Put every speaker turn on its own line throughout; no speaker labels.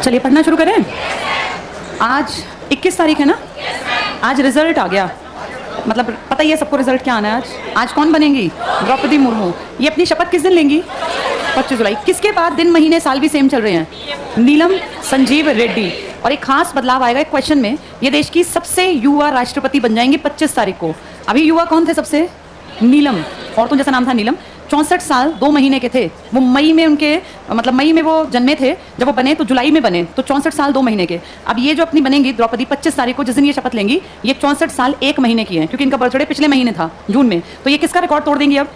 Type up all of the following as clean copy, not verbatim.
चलिए पढ़ना शुरू करें। आज 21 तारीख है ना। आज रिजल्ट आ गया, मतलब पता ही है सबको रिजल्ट क्या आना है। आज कौन बनेंगी? द्रौपदी मुर्मू। ये अपनी शपथ किस दिन लेंगी? 25 जुलाई। किसके बाद दिन महीने साल भी सेम चल रहे हैं? नीलम संजीव रेड्डी। और एक खास बदलाव आएगा एक क्वेश्चन में, ये देश की सबसे युवा राष्ट्रपति बन जाएंगे 25 तारीख को। अभी युवा कौन थे सबसे? नीलम। और तो जैसा नाम था नीलम। 64 साल 2 महीने के थे वो। मई में उनके मतलब मई में वो जन्मे थे, जब वो बने तो जुलाई में बने, तो 64 साल 2 महीने के। अब ये जो अपनी बनेंगी द्रौपदी 25 तारीख को जिस दिन ये शपथ लेंगी, ये 64 साल 1 महीने की हैं, क्योंकि इनका बर्थडे पिछले महीने था जून में। तो ये किसका रिकॉर्ड तोड़ देंगी अब?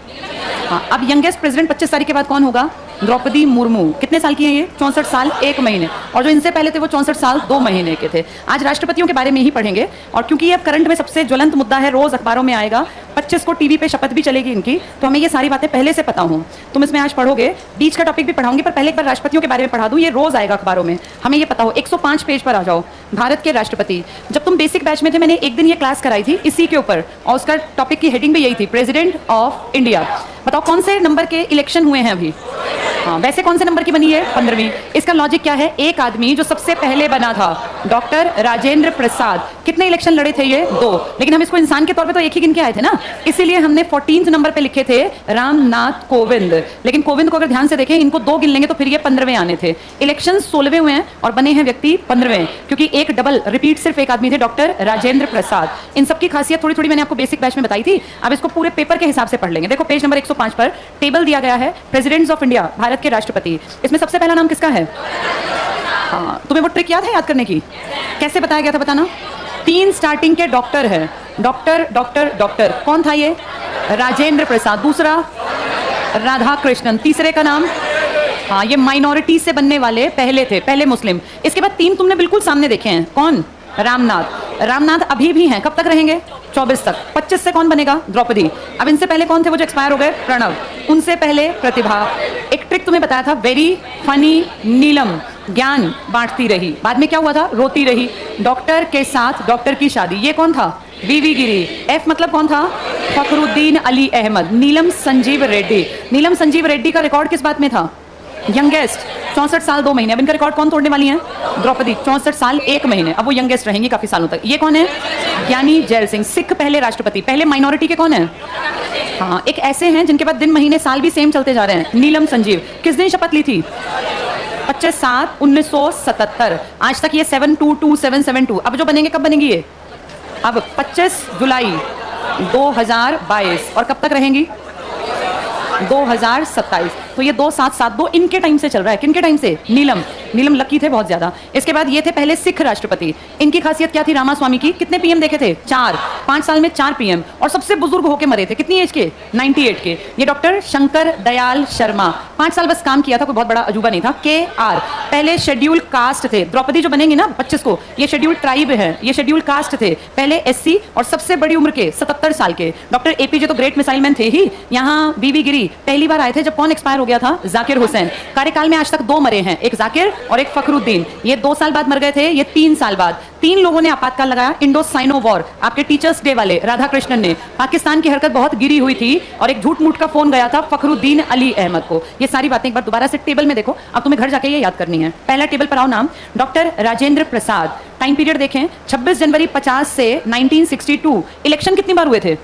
हाँ, अब यंगेस्ट प्रेसिडेंट 25 तारीख के बाद कौन होगा? द्रौपदी मुर्मू। कितने साल की हैं ये? 64 साल 1 महीने। और जो इनसे पहले थे वो 64 साल 2 महीने के थे। आज राष्ट्रपतियों के बारे में ही पढ़ेंगे, और क्योंकि ये अब करंट में सबसे ज्वलंत मुद्दा है, रोज अखबारों में आएगा। 25 को टीवी पे शपथ भी चलेगी इनकी, तो हमें ये सारी बातें पहले से पता हों। तुम इसमें आज पढ़ोगे, बीच का टॉपिक भी पढ़ाऊंगी, पर पहले एक बार राष्ट्रपतियों के बारे में पढ़ा दूं। ये रोज आएगा अखबारों में, हमें ये पता हो। 105 पेज पर आ जाओ। भारत के राष्ट्रपति। जब तुम बेसिक बैच में थे, मैंने एक दिन ये क्लास कराई थी इसी के ऊपर, और उसका टॉपिक की हेडिंग भी यही थी, प्रेसिडेंट ऑफ इंडिया। बताओ कौन से नंबर के इलेक्शन हुए हैं अभी? हाँ, वैसे कौन से नंबर की बनी है? 15वीं। इसका लॉजिक क्या है? एक आदमी जो सबसे पहले बना था, डॉक्टर राजेंद्र प्रसाद। कितने इलेक्शन लड़े थे ये? 2। लेकिन हम इसको इंसान के तौर पे तो एक ही गिन के आए थे ना, इसीलिए हमने 14th नंबर पे लिखे थे रामनाथ कोविंद। लेकिन कोविंद को अगर ध्यान से देखें, इनको 2 गिन लेंगे तो फिर ये 15वें आने थे। इलेक्शन 16वें हुए हैं और बने हैं व्यक्ति 15वें, क्योंकि एक डबल रिपीट सिर्फ एक आदमी थे, डॉक्टर राजेंद्र प्रसाद। इन सबकी खासियत थोड़ी थोड़ी मैंने आपको बेसिक बैच में बताई थी। अब इसको पूरे पेपर के हिसाब से पढ़ लेंगे। देखो पेज नंबर 105 पर टेबल दिया गया है, प्रेसिडेंट्स ऑफ इंडिया, भारत के राष्ट्रपति। इसमें सबसे पहला नाम किसका है? हाँ, तुम्हें वो ट्रिक याद है याद करने की? कैसे बताया गया था बताना? 3 स्टार्टिंग के डॉक्टर है। Doctor doctor doctor. कौन था ये? राजेंद्र प्रसाद। दूसरा राधा कृष्णन। तीसरे का नाम? हाँ, ये माइनॉरिटी से बनने वाले पहले थे, पहले मुस्लिम। इसके बाद 3 तुमने बिल्कुल सामने देखे हैं। कौन? रामनाथ। रामनाथ अभी भी हैं। कब तक रहेंगे? 24 तक। 25 से कौन बनेगा? द्रौपदी। अब इनसे पहले कौन थे वो जो एक्सपायर हो गए? प्रणव। उनसे पहले प्रतिभा। एक ट्रिक तुम्हें बताया था, वेरी फनी नीलम। ज्ञान बांटती रही। बाद में क्या हुआ था? रोती रही। डॉक्टर के साथ डॉक्टर की शादी। ये कौन था? वीवी गिरी। एफ मतलब कौन था? फखरुद्दीन अली अहमद। नीलम संजीव रेड्डी। नीलम संजीव रेड्डी का रिकॉर्ड किस बात में था? यंगेस्ट। 64 साल 2 महीने। अब इनका रिकॉर्ड कौन तोड़ने वाली है? द्रौपदी। 64 साल 1 महीने। अब वो यंगेस्ट रहेंगी काफी सालों तक। ये कौन है? ज्ञानी जैल सिंह। सिख पहले राष्ट्रपति। पहले माइनॉरिटी के कौन है? हाँ, एक ऐसे हैं जिनके बाद दिन महीने साल भी सेम चलते जा रहे हैं। नीलम संजीव। किस दिन शपथ ली थी? 25/7/1977। आज तक ये 722/772। अब जो बनेंगे कब बनेंगी ये? अब 25 जुलाई 2022। और कब तक रहेंगी? 2027। तो ये 2772 इनके टाइम से चल रहा है। किनके टाइम से? नीलम। नीलम लकी थे बहुत ज्यादा। इसके बाद ये थे पहले सिख राष्ट्रपति। इनकी खासियत क्या थी रामास्वामी की? कितने पीएम देखे थे? 4। 5 साल में 4 पीएम। और सबसे बुजुर्ग होके मरे थे। कितनी एज के? 98 के। ये डॉक्टर शंकर दयाल शर्मा। 5 साल बस काम किया था, कोई बहुत बड़ा अजूबा नहीं था। KR। पहले शेड्यूल कास्ट थे। द्रौपदी जो बनेंगे ना 25 को, ये शेड्यूल ट्राइब है, ये शेड्यूल कास्ट थे। पहले SC और सबसे बड़ी उम्र के 77 साल के। डॉक्टर APJ तो ग्रेट मिसाइल मैन थे ही। यहाँ वीवी गिरी पहली बार आए थे जब कौन एक्सपायर हो गया था? जाकिर हुसैन। कार्यकाल में आज तक 2 मरे हैं, एक जाकिर और एक फखरुद्दीन। ये 2 साल बाद मर गए थे, ये 3 साल बाद। 3 लोगों ने आपातकाल लगाया। इंडो साइनो वॉर, आपके टीचर्स डे वाले राधा कृष्णन ने। पाकिस्तान की हरकत बहुत गिरी हुई थी और एक झूठ मूठ का फोन गया था फखरुद्दीन अली अहमद को। ये सारी बातें एक बार दोबारा से टेबल में देखो। अब तुम्हें घर जाके ये याद करनी है। पहला टेबल पर आओ नाम, doctor Rajendra Prasad. Time period देखें, 26 जनवरी 50 से 1962। इलेक्शन कितनी बार हुए थे?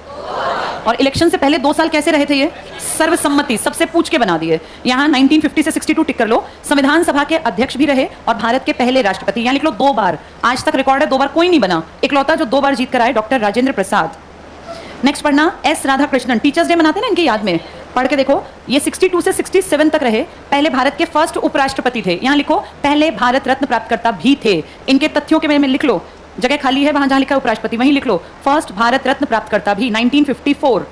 और इलेक्शन से पहले 2 साल कैसे रहे थे ये? सर्वसम्मति, सबसे पूछ के बना दिए। यहाँ 1950 से 62 टिक कर लो। संविधान सभा के अध्यक्ष भी रहे और भारत के पहले राष्ट्रपति। यहाँ लिख लो 2 बार। आज तक रिकॉर्ड है 2 बार कोई नहीं बना। इकलौता जो 2 बार जीत कर आए, डॉक्टर राजेंद्र प्रसाद। नेक्स्ट पढ़ना S Radha Krishnan. Teachers day मनाते ना इनकी याद में, पढ़ के देखो। ये 62 से 67 तक रहे। पहले भारत के फर्स्ट उपराष्ट्रपति थे। यहाँ लिखो पहले भारत रत्न प्राप्तकर्ता भी थे। इनके तथ्यों के बारे में लिख लो, जगह खाली है वहां जहां लिखा उपराष्ट्रपति वहीं लिख लो। फर्स्ट भारत रत्न प्राप्तकर्ता भी 1954।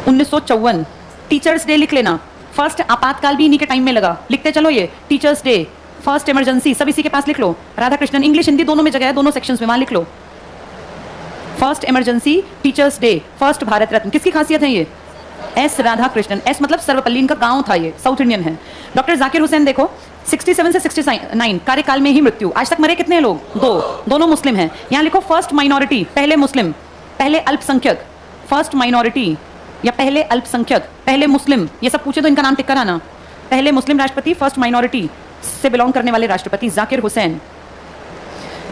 1954। टीचर्स डे लिख लेना। फर्स्ट आपातकाल भी इन्हीं के टाइम में लगा। लिखते चलो ये टीचर्स डे। फर्स्ट इमरजेंसी सब इसी के पास लिख लो। राधा कृष्णन। इंग्लिश हिंदी दोनों में जगह है, दोनों सेक्शंस में, वहां लिख लो। First emergency, teachers day, first Bharat Ratna. किसकी खासियत है ये? S राधा कृष्णन। S मतलब सर्वपल्ली, इनका गांव था, ये साउथ इंडियन है। डॉक्टर जाकिर हुसैन देखो 67 से 69 कार्यकाल में ही मृत्यु। आज तक मरे कितने लोग? 2। दोनों मुस्लिम हैं। यहाँ लिखो फर्स्ट माइनॉरिटी, पहले मुस्लिम, पहले अल्पसंख्यक। फर्स्ट माइनॉरिटी या पहले अल्पसंख्यक, पहले मुस्लिम, ये सब पूछे तो इनका नाम टिक कर आना। पहले मुस्लिम राष्ट्रपति, फर्स्ट माइनॉरिटी, से बिलोंग करने वाले राष्ट्रपति जाकिर हुसैन,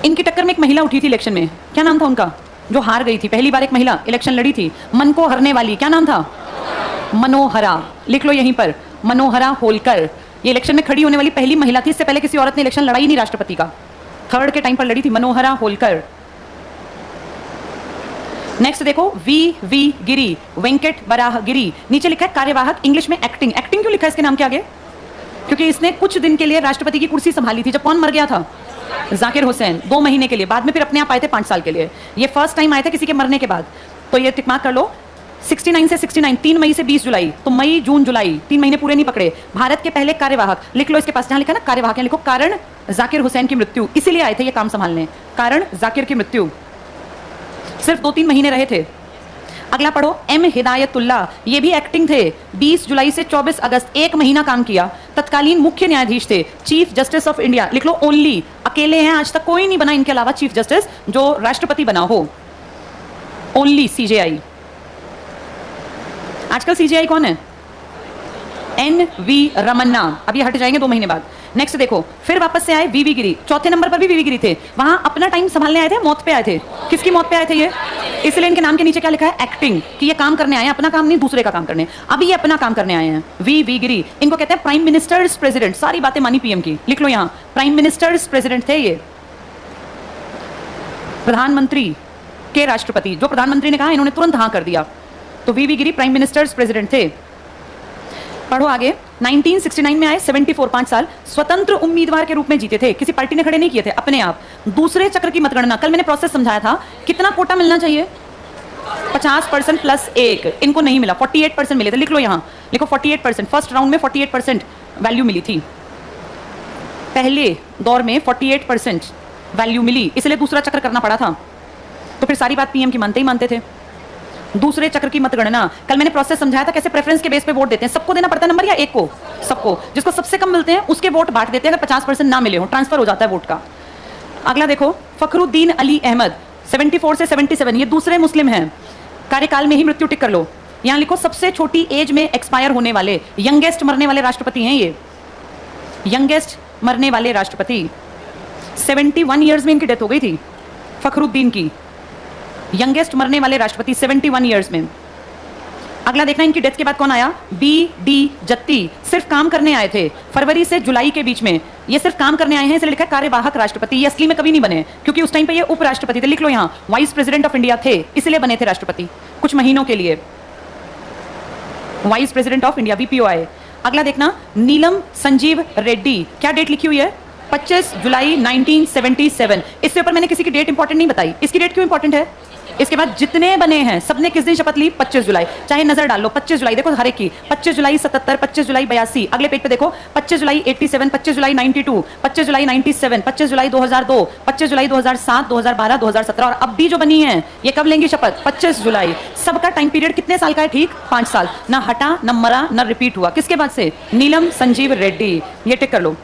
इनकी टक्कर में एक महिला उठी थी इलेक्शन में, क्या नाम था उनका? जो हार गई थी, पहली बार एक महिला इलेक्शन लड़ी थी, मन को हरने वाली, क्या नाम था? मनोहरा। लिख लो यहीं पर, मनोहरा होलकर। ये इलेक्शन में खड़ी होने वाली पहली महिला थी, इससे पहले किसी औरत ने इलेक्शन लड़ा ही नहीं राष्ट्रपति का, थर्ड के टाइम पर लड़ी थी मनोहरा होलकर। नेक्स्ट देखो, वी गिरी, वेंकट वराह गिरी। नीचे लिखा है कार्यवाहक, इंग्लिश में एक्टिंग। एक्टिंग क्यों लिखा है इसके नाम के आगे? क्योंकि इसने कुछ दिन के लिए राष्ट्रपति की कुर्सी संभाली थी। जब कौन मर गया था? जाकिर हुसैन, 2 महीने के लिए, बाद में फिर अपने आप आए थे 5 साल के लिए। ये फर्स्ट टाइम आए थे किसी के मरने के बाद। तो ये टिक मार्क कर लो, 69 से 69, 3 मई से 20 जुलाई, तो मई जून जुलाई 3 महीने पूरे नहीं पकड़े। भारत के पहले कार्यवाहक, लिख लो इसके पास जहां लिखा ना कार्यवाहक, लिखो कारण जाकिर हुसैन की मृत्यु, इसीलिए आए थे ये काम संभालने। कारण जाकिर की मृत्यु, सिर्फ 2-3 महीने रहे थे। अगला पढ़ो, एम हिदायतुल्लाह, ये भी एक्टिंग थे। 20 जुलाई से 24 अगस्त, 1 महीना काम किया। तत्कालीन मुख्य न्यायाधीश थे, चीफ जस्टिस ऑफ इंडिया। लिख लो ओनली, अकेले हैं, आज तक कोई नहीं बना इनके अलावा चीफ जस्टिस जो राष्ट्रपति बना हो। Only CJI. आजकल सीजेआई कौन है? NV रमन्ना, अभी हट जाएंगे 2 महीने बाद। नेक्स्ट देखो, फिर वापस से आए वी गिरी, चौथे नंबर पर भी वी गिरी थे। वहां अपना टाइम संभालने आए थे, मौत पे आए थे। किसकी मौत पे आए थे ये? इसलिए इनके नाम के नीचे क्या लिखा है? एक्टिंग, कि ये काम करने आए हैं, अपना काम नहीं दूसरे का काम करने। अभी ये अपना काम करने आए हैं। वी गिरी, इनको कहते हैं प्राइम मिनिस्टर्स प्रेसिडेंट। सारी बातें मानी पीएम की, लिख लो यहां, प्राइम मिनिस्टर्स प्रेसिडेंट थे ये, प्रधानमंत्री के राष्ट्रपति। जो प्रधानमंत्री ने कहा इन्होंने तुरंत हाँ कर दिया। तो V Giri prime ministers president थे। पढ़ो आगे, 1969 में आए, 74, 5 साल, स्वतंत्र उम्मीदवार के रूप में जीते थे, किसी पार्टी ने खड़े नहीं किए थे, अपने आप। दूसरे चक्र की मतगणना, कल मैंने प्रोसेस समझाया था, कितना कोटा मिलना चाहिए? 50% प्लस 1, इनको नहीं मिला, 48% मिले थे। लिख लो यहां, लिखो 48%, फर्स्ट राउंड में 48% वैल्यू मिली थी, पहले दौर में 48% वैल्यू मिली, इसलिए दूसरा चक्र करना पड़ा था। तो फिर सारी बात पीएम की मानते ही मानते थे। दूसरे चक्र की मतगणना, कल मैंने प्रोसेस समझाया था, कैसे प्रेफरेंस के बेस पे वोट देते हैं, सबको देना पड़ता है नंबर या एक को? सबको। जिसको सबसे कम मिलते हैं उसके वोट बांट देते हैं, अगर 50% ना मिले हो, ट्रांसफर हो जाता है वोट का। अगला देखो, फखरुद्दीन अली अहमद, 74 से 77, ये दूसरे मुस्लिम हैं, कार्यकाल में ही मृत्यु टिक कर लो। यहां लिखो सबसे छोटी एज में एक्सपायर होने वाले, यंगेस्ट मरने वाले राष्ट्रपति हैं ये, यंगेस्ट मरने वाले राष्ट्रपति। 71 ईयर्स में इनकी डेथ हो गई थी, फखरुद्दीन की, यंगेस्ट मरने वाले राष्ट्रपति 71 ईयर्स में। अगला देखना, इनकी डेथ के बाद कौन आया? BD जत्ती, सिर्फ काम करने आए थे, फरवरी से जुलाई के बीच में ये सिर्फ काम करने आए हैं, इसलिए लिखा है कार्यवाहक राष्ट्रपति। ये असली में कभी नहीं बने, क्योंकि उस टाइम पे ये उपराष्ट्रपति थे। लिख लो यहां, वाइस प्रेसिडेंट ऑफ इंडिया थे, इसलिए बने थे राष्ट्रपति कुछ महीनों के लिए, vice president of India, VPO आए। अगला देखना, नीलम संजीव रेड्डी, क्या डेट लिखी हुई है? 25 जुलाई 1977। इससे ऊपर मैंने किसी की डेट इंपॉर्टेंट नहीं बताई। इसकी डेट क्यों इंपॉर्टेंट है? इसके बाद जितने बने हैं सबने किस दिन शपथ ली? 25 जुलाई। चाहे नजर डाल लो, 25 जुलाई देखो हर एक की, 25 जुलाई 77, 25 जुलाई 82। अगले पेज पे देखो, 25 जुलाई 87, 25 जुलाई 92, 25 जुलाई 97, 25 जुलाई 2002, 25 जुलाई 2007, 2012, 2017, और अब भी जो बनी है ये कब लेंगी शपथ? 25 जुलाई। सबका टाइम पीरियड कितने साल का है? ठीक 5 साल। ना हटा, न मरा, न रिपीट हुआ। किसके बाद से? नीलम संजीव रेड्डी। ये टिक कर लो।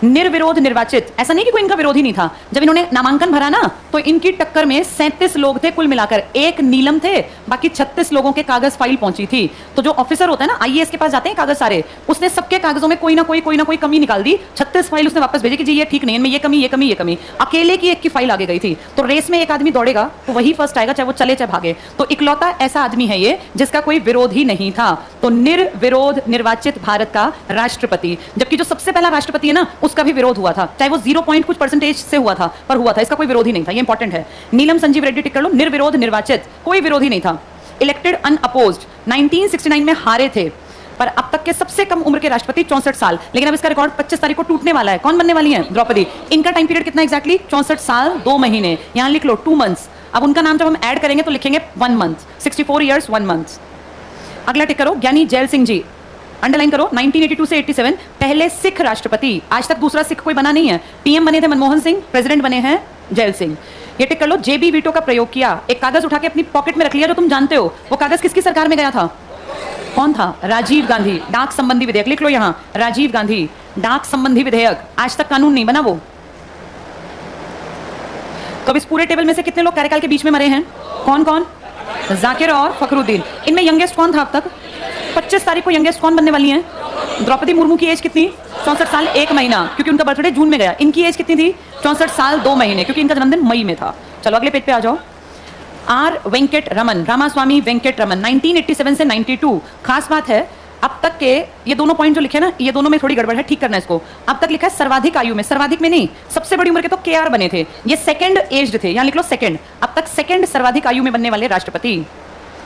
निर्विरोध निर्वाचित, ऐसा नहीं कि कोई इनका विरोधी नहीं था। जब इन्होंने नामांकन भरा ना, तो इनकी टक्कर में 37 लोग थे कुल मिलाकर, एक नीलम थे, बाकी 36 लोगों के कागज फाइल पहुंची थी। तो जो ऑफिसर होता है ना, IAS के पास जाते हैं कागज सारे, उसने सबके कागजों में कोई ना कोई कमी निकाल दी। 36 फाइल उसने वापस भेजी कि जी ये ठीक नहीं है, इनमें ये कमी, ये कमी, ये कमी। अकेले की एक की फाइल आगे गई थी। तो रेस में एक आदमी दौड़ेगा तो वही फर्स्ट आएगा, चाहे वो चले चाहे भागे। तो इकलौता ऐसा आदमी है ये जिसका कोई विरोध ही नहीं था। तो निर्विरोध निर्वाचित भारत का राष्ट्रपति। जबकि जो सबसे पहला राष्ट्रपति है ना, उसका भी विरोध हुआ था, चाहे वो 0 पॉइंट कुछ परसेंटेज से हुआ था, पर हुआ था। इसका कोई विरोधी नहीं था, ये इंपॉर्टेंट है। नीलम संजीव रेड्डी टिक कर लो, निर्विरोध निर्वाचित, कोई विरोधी नहीं था। इलेक्टेड अनअपोज्ड, 1969 में हारे थे, पर अब तक के सबसे कम उम्र के राष्ट्रपति 64 साल। लेकिन अब इसका रिकॉर्ड 25 तारीख को टूटने वाला है। कौन बनने वाली है? द्रौपदी। इनका टाइम पीरियड कितना एग्जैक्टली? 64 साल 2 महीने। यहां लिख लो 2 मंथ्स। अब उनका नाम जब हम ऐड करेंगे तो लिखेंगे 1 मंथ, 64 ईयर्स 1 मंथ। अगला टिक करो, ज्ञानी जैल सिंह जी, अंडरलाइन करो, 1982 से 87 पहले सिख राष्ट्रपति। आज तक दूसरा सिख कोई बना नहीं है। PM बने थे मनमोहन सिंह, प्रेसिडेंट बने हैं जैल सिंह। ये टिक कर लो, JB वीटो का प्रयोग किया। एक कागज उठा के अपनी पॉकेट में रख लिया जो तुम जानते हो। वो कागज किसकी सरकार में गया था? कौन था? राजीव गांधी। डाक संबंधी विधेयक, लिख लो यहां, राजीव गांधी डाक संबंधी विधेयक। आज तक कानून नहीं बना वो। तो अब इस पूरे टेबल में से कितने लोग कार्यकाल के बीच में मरे हैं? कौन कौन? जाकिर और फखरुद्दीन। इनमें यंगेस्ट कौन था अब तक? 25 तारीख को यंगेस्ट कौन बनने वाली हैं? द्रौपदी मुर्मू की एज कितनी? 64 साल 1 महीना, क्योंकि उनका बर्थडे जून में गया। इनकी एज कितनी थी? 64 साल 2 महीने, क्योंकि इनका जन्मदिन मई में था। चलो अगले पेज पे आ जाओ। आर वेंकट रमन, रामास्वामी वेंकट रमन, 1987 से 92। खास बात है, अब तक के ये दोनों पॉइंट जो लिखे ना, ये दोनों में थोड़ी गड़बड़ है, ठीक करना है इसको। अब तक लिखा है सर्वाधिक आयु में, सर्वाधिक में नहीं, सबसे बड़ी उम्र के तो केआर बने थे, ये सेकंड एज्ड थे, यहां लिख लो सेकंड। अब तक सेकंड सर्वाधिक आयु में बनने वाले राष्ट्रपति।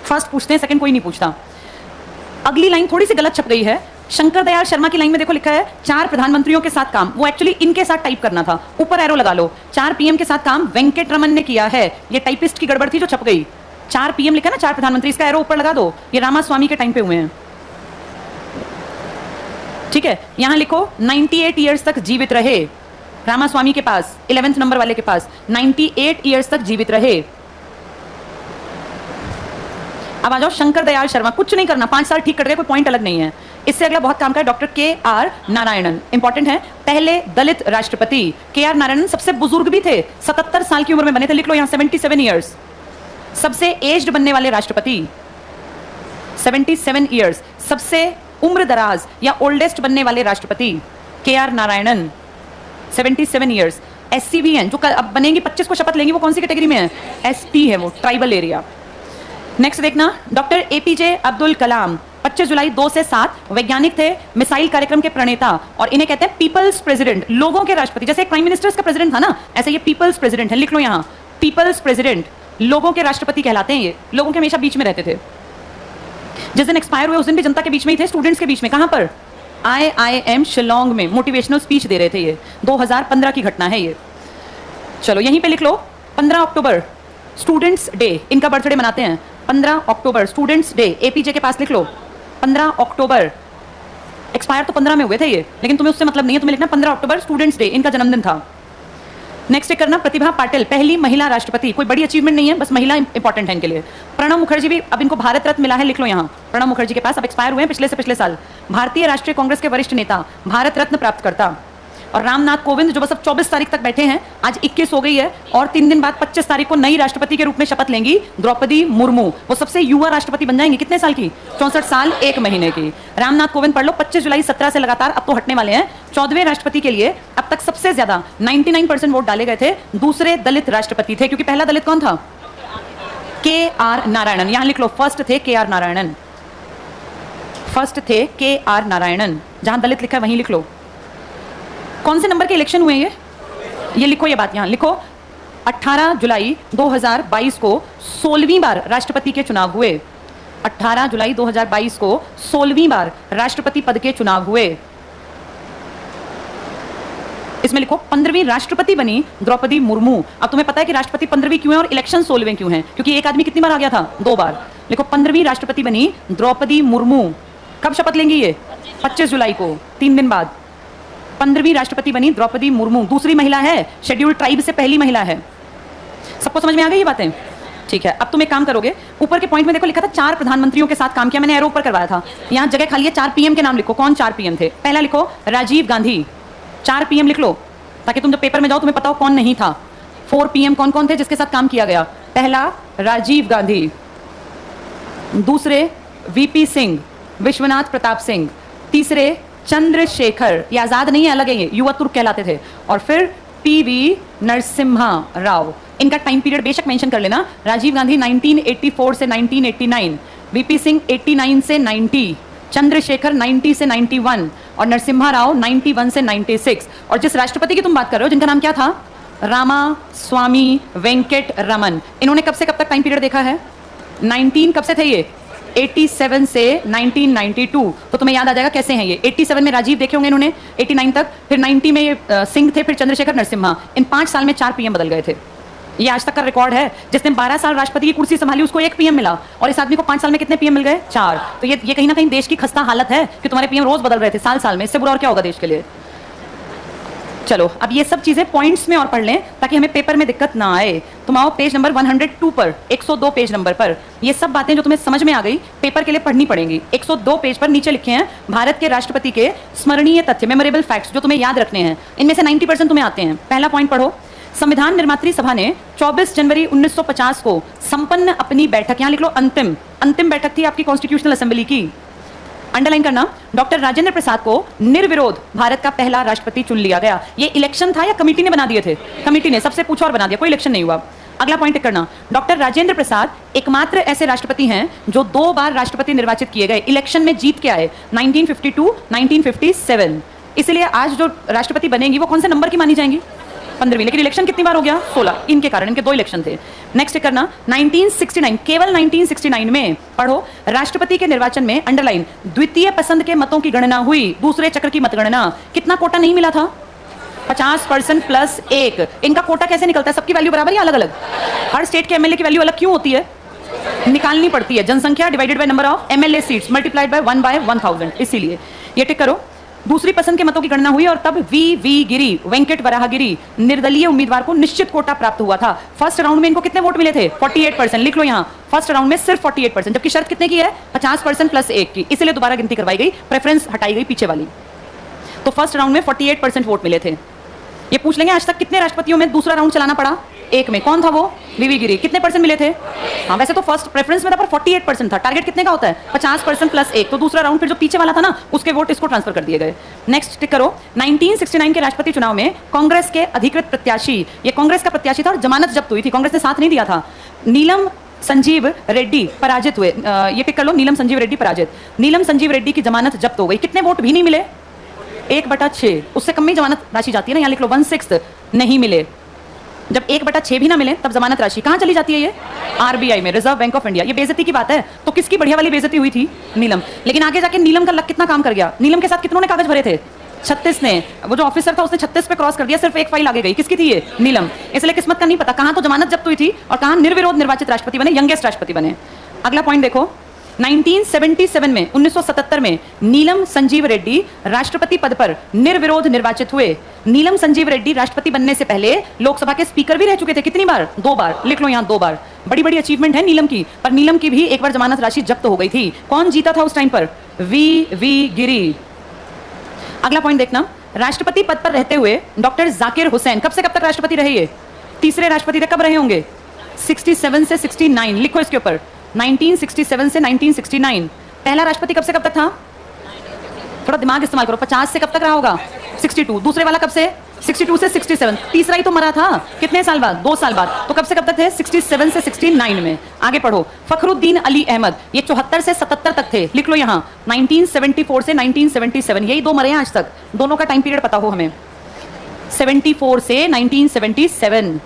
फर्स्ट पूछते हैं, सेकंड कोई नहीं पूछता। अगली लाइन थोड़ी सी गलत छप गई है। शंकर दयाल शर्मा की लाइन में देखो लिखा है 4 प्रधानमंत्रियों के साथ काम, वो एक्चुअली इनके साथ टाइप करना था, ऊपर एरो लगा लो। 4 पीएम के साथ काम वेंकट रमन ने किया है, ये टाइपिस्ट की गड़बड़ थी जो छप गई। 4 पीएम लिखा ना, 4 प्रधानमंत्री, इसका एरो ऊपर लगा दो, ये रामास्वामी के टाइम पे हुए हैं, ठीक है। यहां लिखो 98 ईयर्स तक जीवित रहे, रामास्वामी के पास 11वें नंबर वाले के पास 98 ईयर्स तक जीवित रहे। अब आ जाओ शंकर दयाल शर्मा, कुछ नहीं करना, 5 साल ठीक कर गए, कोई पॉइंट अलग नहीं है। इससे अगला बहुत काम का है, डॉक्टर के.आर. नारायणन, इंपॉर्टेंट है, पहले दलित राष्ट्रपति। के.आर. नारायणन सबसे बुजुर्ग भी थे, 77 साल की उम्र में बने थे, लिख लो यहां 77 ईयर्स। सबसे एज्ड बनने वाले राष्ट्रपति 77 ईयर्स। सबसे उम्र दराज या ओल्डेस्ट बनने वाले राष्ट्रपति के.आर. नारायणन 77 ईयर्स। एससी भी हैं, जो अब बनेंगी 25 को शपथ लेंगी, वो कौन सी कैटेगरी में है? एसटी है, वो ट्राइबल एरिया। नेक्स्ट देखना, डॉक्टर एपीजे अब्दुल कलाम 25 जुलाई 2 से 7 वैज्ञानिक थे, मिसाइल कार्यक्रम के प्रणेता, और इन्हें कहते हैं पीपल्स प्रेसिडेंट, लोगों के राष्ट्रपति। जैसे प्राइम मिनिस्टर का प्रेसिडेंट था ना, ऐसे ये पीपल्स प्रेसिडेंट है, लिख लो यहाँ पीपल्स प्रेसिडेंट, लोगों के राष्ट्रपति कहलाते हैं ये। लोगों के हमेशा बीच में रहते थे, जिस दिन एक्सपायर हुए उस दिन भी जनता के बीच में ही थे, स्टूडेंट्स के बीच में। कहां पर? IIM शिलोंग में मोटिवेशनल स्पीच दे रहे थे ये, 2015 की घटना है ये। चलो यहीं पे लिख लो 15 अक्टूबर स्टूडेंट्स डे, इनका बर्थडे मनाते हैं 15 अक्टूबर, स्टूडेंट्स डे। एपीजे के पास लिख लो 15 अक्टूबर, एक्सपायर तो 15 में हुए थे ये, लेकिन तुम्हें उससे मतलब नहीं है, तुम्हें लिखना 15 अक्टूबर स्टूडेंट्स डे, इनका जन्मदिन था। नेक्स्ट करना, प्रतिभा पाटिल, पहली महिला राष्ट्रपति। कोई बड़ी अचीवमेंट नहीं है, बस महिला इंपॉर्टेंट है इनके लिए। प्रणब मुखर्जी भी, अब इनको भारत रत्न मिला है, लिख लो यहाँ प्रणब मुखर्जी के पास, अब एक्सपायर हुए हैं पिछले से पिछले साल। भारतीय राष्ट्रीय कांग्रेस के वरिष्ठ नेता, भारत रत्न प्राप्त करता। और रामनाथ कोविंद जो बस अब 24 तारीख तक बैठे हैं, आज 21 हो गई है, और 3 दिन बाद 25 तारीख को नई राष्ट्रपति के रूप में शपथ लेंगी द्रौपदी मुर्मू। वो सबसे युवा राष्ट्रपति बन जाएंगी, कितने साल की? 64 साल 1 महीने की। रामनाथ कोविंद पढ़ लो, 25 जुलाई 17 से लगातार, अब तो हटने वाले हैं। 14वें राष्ट्रपति के लिए अब तक सबसे ज्यादा 99% वोट डाले गए थे, दूसरे दलित राष्ट्रपति थे, क्योंकि पहला दलित कौन था? के.आर. नारायणन। यहां लिख लो फर्स्ट थे के.आर. नारायणन, फर्स्ट थे के.आर. नारायणन, जहां दलित लिखा है वहीं लिख लो। कौन से नंबर के इलेक्शन हुए ये लिखो, ये बात यहां लिखो। 18 जुलाई 2022 को 16वीं बार राष्ट्रपति के चुनाव हुए। 18 जुलाई 2022 को 16वीं बार राष्ट्रपति पद के चुनाव हुए। इसमें लिखो 15वीं राष्ट्रपति बनी द्रौपदी मुर्मू। अब तुम्हें पता है कि राष्ट्रपति 15वीं क्यों है और इलेक्शन 16वें क्यों है? क्योंकि एक आदमी कितनी बार आ गया था? 2 बार। लिखो 15वीं राष्ट्रपति बनी द्रौपदी मुर्मू। कब शपथ लेंगी ये? 25 जुलाई को, 3 दिन बाद 15वीं राष्ट्रपति बनी द्रौपदी मुर्मू। दूसरी महिला है, शेड्यूल्ड ट्राइब से पहली महिला है। सबको समझ में आ गई ये बातें? ठीक है, अब तुम एक काम करोगे, ऊपर के पॉइंट में देखो लिखा था 4 प्रधानमंत्रियों के साथ काम किया, मैंने एरो ऊपर करवाया था, यहाँ जगह खाली है, 4 पीएम के नाम लिखो। कौन 4 पीएम थे? पहला लिखो राजीव गांधी, 4 पीएम लिख लो, ताकि तुम जब पेपर में जाओ तुम्हें पता हो कौन नहीं था। 4 पीएम कौन कौन थे जिसके साथ काम किया गया? पहला राजीव गांधी, दूसरे वीपी सिंह, विश्वनाथ प्रताप सिंह, तीसरे चंद्रशेखर, ये आजाद नहीं है, अलग है, ये युवा तुर्क कहलाते थे, और फिर पीवी नरसिम्हा राव। इनका टाइम पीरियड बेशक मेंशन कर लेना, राजीव गांधी 1984 से 1989, वीपी सिंह 89 से 90, चंद्रशेखर 90 से 91, और नरसिम्हा राव 91 से 96। और जिस राष्ट्रपति की तुम बात कर रहे हो जिनका नाम क्या था? रामा स्वामी वेंकट रमन। इन्होंने कब से कब तक टाइम पीरियड देखा है? 19 कब से थे ये? 87 से 1992। तो तुम्हें याद आ जाएगा कैसे हैं ये। 87 में राजीव देखे होंगे इन्होंने, 89 तक, फिर 90 में ये सिंह थे, फिर चंद्रशेखर, नरसिम्हा। इन 5 साल में 4 पीएम बदल गए थे। ये आज तक का रिकॉर्ड है। जिसने 12 साल राष्ट्रपति की कुर्सी संभाली उसको 1 पीएम मिला, और इस आदमी को 5 साल में कितने पीएम मिल गए? 4। तो ये कहीं ना कहीं देश की खस्ता हालत है कि तुम्हारे पीएम रोज बदल रहे थे, साल साल में। इससे बुरा और क्या होगा देश के लिए? चलो अब ये सब चीजें पॉइंट्स में और पढ़ लें ताकि हमें पेपर में दिक्कत ना आए। तुम आओ पेज नंबर 102 पर, 102 पेज नंबर पर। ये सब बातें जो तुम्हें समझ में आ गई पेपर के लिए पढ़नी पड़ेंगी। 102 पेज पर नीचे लिखे हैं भारत के राष्ट्रपति के स्मरणीय तथ्य, मेमोरेबल फैक्ट्स, जो तुम्हें याद रखने हैं। इनमें से 90% तुम्हें आते हैं। पहला पॉइंट पढ़ो, संविधान निर्मात्री सभा ने 24 जनवरी 1950 को संपन्न अपनी बैठक, यहां लिख लो अंतिम बैठक थी आपकी कॉन्स्टिट्यूशनल असेंबली की, अंडरलाइन करना, डॉक्टर राजेंद्र प्रसाद को निर्विरोध भारत का पहला राष्ट्रपति चुन लिया गया। ये इलेक्शन था या कमेटी ने बना दिए थे? कमेटी ने, सबसे पूछा और बना दिया, कोई इलेक्शन नहीं हुआ। अगला पॉइंट टिक करना, डॉक्टर राजेंद्र प्रसाद एकमात्र ऐसे राष्ट्रपति हैं जो 2 बार राष्ट्रपति निर्वाचित किए गए, इलेक्शन में जीत के आए, 1952, 1957। इसलिए आज जो राष्ट्रपति बनेंगी वो कौन से नंबर की मानी जाएंगी? 15वीं। लेकिन इलेक्शन कितनी बार हो गया? 16। इनके कारण, इनके 2 इलेक्शन थे। नेक्स्ट करना, 1969, केवल 1969 में पढ़ो, राष्ट्रपति के निर्वाचन में अंडरलाइन द्वितीय पसंद के मतों की गणना हुई, दूसरे चक्र की मतगणना। कितना कोटा नहीं मिला था? 50% प्लस 1। इनका कोटा कैसे निकलता है? सबकी वैल्यू बराबर या अलग अलग? हर स्टेट के एमएलए की वैल्यू अलग क्यों होती है? निकालनी पड़ती है, जनसंख्या divided by number of MLA seats multiplied by 1/1000, इसीलिए। ये टिक करो, दूसरी पसंद के मतों की गणना हुई और तब वी गिरी, वेंकट वराहगिरी निर्दलीय उम्मीदवार को निश्चित कोटा प्राप्त हुआ था। फर्स्ट राउंड में इनको कितने वोट मिले थे? 48%। लिख लो यहाँ, फर्स्ट राउंड में सिर्फ 48%, जबकि शर्त कितने की है? 50% प्लस 1 की, इसलिए दोबारा गिनती करवाई गई, प्रेफरेंस हटाई गई पीछे वाली। तो फर्स्ट राउंड में 48% वोट मिले थे। ये पूछ लेंगे आज तक कितने राष्ट्रपतियों में दूसरा राउंड चलाना पड़ा? 1 में। कौन था वो? वी गिरी। कितने परसेंट मिले थे? हाँ, वैसे तो फर्स्ट प्रेफरेंस में था पर 48% था। टारगेट कितने का होता है? 50% प्लस 1। तो दूसरा राउंड फिर जो पीछे वाला था ना, उसके वोट इसको ट्रांसफर कर दिए गए। नेक्स्ट टिक करो, 1969 के राष्ट्रपति चुनाव में कांग्रेस के अधिकृत प्रत्याशी, ये कांग्रेस का प्रत्याशी था और जमानत जब्त हुई थी, कांग्रेस ने साथ नहीं दिया था, नीलम संजीव रेड्डी पराजित हुए। ये टिक कर लो, नीलम संजीव रेड्डी पराजित। नीलम संजीव रेड्डी की जमानत जब्त हो गई। कितने वोट भी नहीं मिले? 1/6। उससे कम में जमानत राशि जाती है ना, यहाँ लिख लो 1/6 नहीं मिले। जब 1/6 भी ना मिले तब जमानत राशि कहाँ चली जाती है? ये आरबीआई में, रिजर्व बैंक ऑफ इंडिया। ये बेइज्जती की बात है। तो किसकी बढ़िया वाली बेइज्जती हुई थी? नीलम। लेकिन आगे जाके नीलम का लक कितना काम कर गया। नीलम के साथ कितनों ने कागज भरे थे? 36 ने। वो जो ऑफिसर था उसने 36 पे क्रॉस कर दिया, सिर्फ एक फाइल आगे गई। किसकी थी ये? नीलम। इसलिए किस्मत का नहीं पता, कहाँ तो जमानत जब्त हुई थी और कहाँ निर्विरोध निर्वाचित राष्ट्रपति बने, यंगेस्ट राष्ट्रपति बने। अगला पॉइंट देखो, 1977 में, 1977 में नीलम संजीव रेड्डी राष्ट्रपति पद पर निर्विरोध निर्वाचित हुए। नीलम संजीव रेड्डी राष्ट्रपति बनने से पहले लोकसभा के स्पीकर भी रह चुके थे। कितनी बार? 2 बार। लिख लो यहाँ 2 बार। बड़ी बड़ी अचीवमेंट है नीलम की, पर नीलम की भी एक बार जमानत राशि जब्त हो गई थी। कौन जीता था उस टाइम पर? वी गिरी। अगला पॉइंट देखना, राष्ट्रपति पद पर रहते हुए डॉक्टर जाकिर हुसैन कब से कब तक राष्ट्रपति रहे? ये तीसरे राष्ट्रपति थे। कब रहे होंगे? 67 से 69। लिखो इसके ऊपर, 1967 से 1969। पहला राष्ट्रपति कब से कब तक था? थोड़ा दिमाग इस्तेमाल करो। 50 से कब तक रहा होगा? 62। दूसरे वाला कब से? 62 से 67। तीसरा ही तो मरा था कितने साल बाद? 2 साल बाद। तो कब से कब तक थे? 67 से 69 में। आगे पढ़ो, फखरुद्दीन अली अहमद, ये 74 से 77 तक थे। लिख लो यहाँ 1974 से 1977। यही 2 मरे हैं आज तक। दोनों का टाइम पीरियड पता हो हमें। 74 से 1977।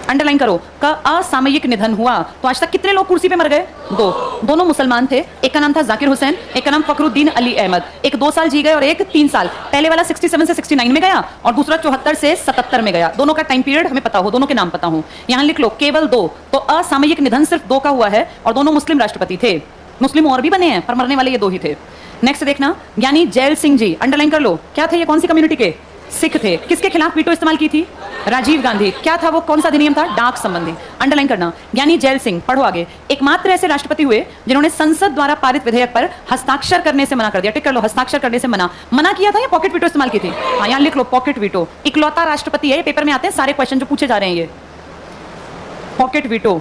अंडरलाइन करो, का असामयिक निधन हुआ। तो आज तक कितने लोग कुर्सी पे मर गए? 2। दोनों मुसलमान थे। एक का नाम था जाकिर हुसैन, एक का नाम फखरुद्दीन अली अहमद। एक 2 साल जी गए और एक 3 साल। पहले वाला 67 से 69 में गया और दूसरा 74 से 77 में गया। दोनों का टाइम पीरियड हमें पता हो, दोनों के नाम पता हो। यहाँ लिख लो केवल 2। तो असामयिक निधन सिर्फ 2 का हुआ है और दोनों मुस्लिम राष्ट्रपति थे। मुस्लिम और भी बने हैं पर मरने वाले ये 2 ही थे। नेक्स्ट देखना, ज्ञानी जैल सिंह जी, अंडरलाइन कर लो, क्या थे ये? कौन सी कम्युनिटी के? सिख थे। किसके खिलाफ वीटो इस्तेमाल की थी? राजीव गांधी। क्या था वो? कौन सा अधिनियम था? डाक संबंधी। अंडरलाइन करना, ज्ञानी जैल सिंह, पढ़ो आगे, एकमात्र ऐसे राष्ट्रपति हुए जिन्होंने संसद द्वारा पारित विधेयक पर हस्ताक्षर करने से मना कर दिया। टिक कर लो, हस्ताक्षर करने से मना किया था या पॉकेट वीटो इस्तेमाल की थी? हाँ, यहाँ लिख लो पॉकेट वीटो। इकलौता राष्ट्रपति है, ये पेपर में आते हैं सारे क्वेश्चन जो पूछे जा रहे हैं। ये पॉकेट वीटो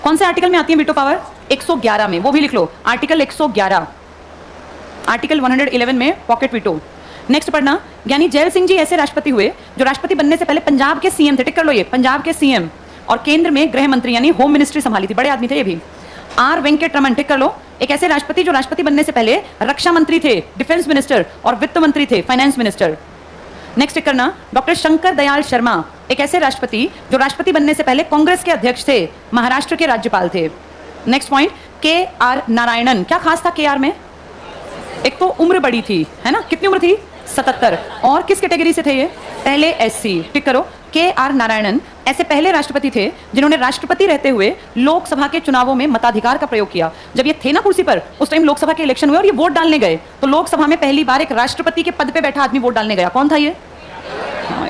कौन से आर्टिकल में आती है वीटो पावर? 111 में। वो भी लिख लो, आर्टिकल 111, आर्टिकल 111 में पॉकेट वीटो। नेक्स्ट पढ़ना, ज्ञानी जैल सिंह जी ऐसे राष्ट्रपति हुए जो राष्ट्रपति बनने से पहले पंजाब के सीएम थे। टिक कर लो, ये पंजाब के सीएम और केंद्र में गृह मंत्री यानी होम मिनिस्ट्री संभाली थी। बड़े आदमी थे ये भी। आर वेंकट रमन, टिक कर लो, एक ऐसे राष्ट्रपति जो राष्ट्रपति बनने से पहले रक्षा मंत्री थे, डिफेंस मिनिस्टर और वित्त मंत्री थे, फाइनेंस मिनिस्टर। नेक्स्ट टिक करना, डॉक्टर शंकर दयाल शर्मा, एक ऐसे राष्ट्रपति जो राष्ट्रपति बनने से पहले कांग्रेस के अध्यक्ष थे, महाराष्ट्र के राज्यपाल थे। नेक्स्ट पॉइंट, के आर नारायणन। क्या खास था के आर में? एक तो उम्र बड़ी थी, है ना? कितनी उम्र थी? 77। और किस कैटेगरी से थे ये? पहले एससी। टिक करो, के आर नारायणन ऐसे पहले राष्ट्रपति थे जिन्होंने राष्ट्रपति रहते हुए लोकसभा के चुनावों में मताधिकार का प्रयोग किया। जब ये थे ना कुर्सी पर, उस टाइम लोकसभा के इलेक्शन हुए और ये वोट डालने गए, तो लोकसभा में पहली बार एक राष्ट्रपति के पद पे बैठा आदमी वोट डालने गया। कौन था ये?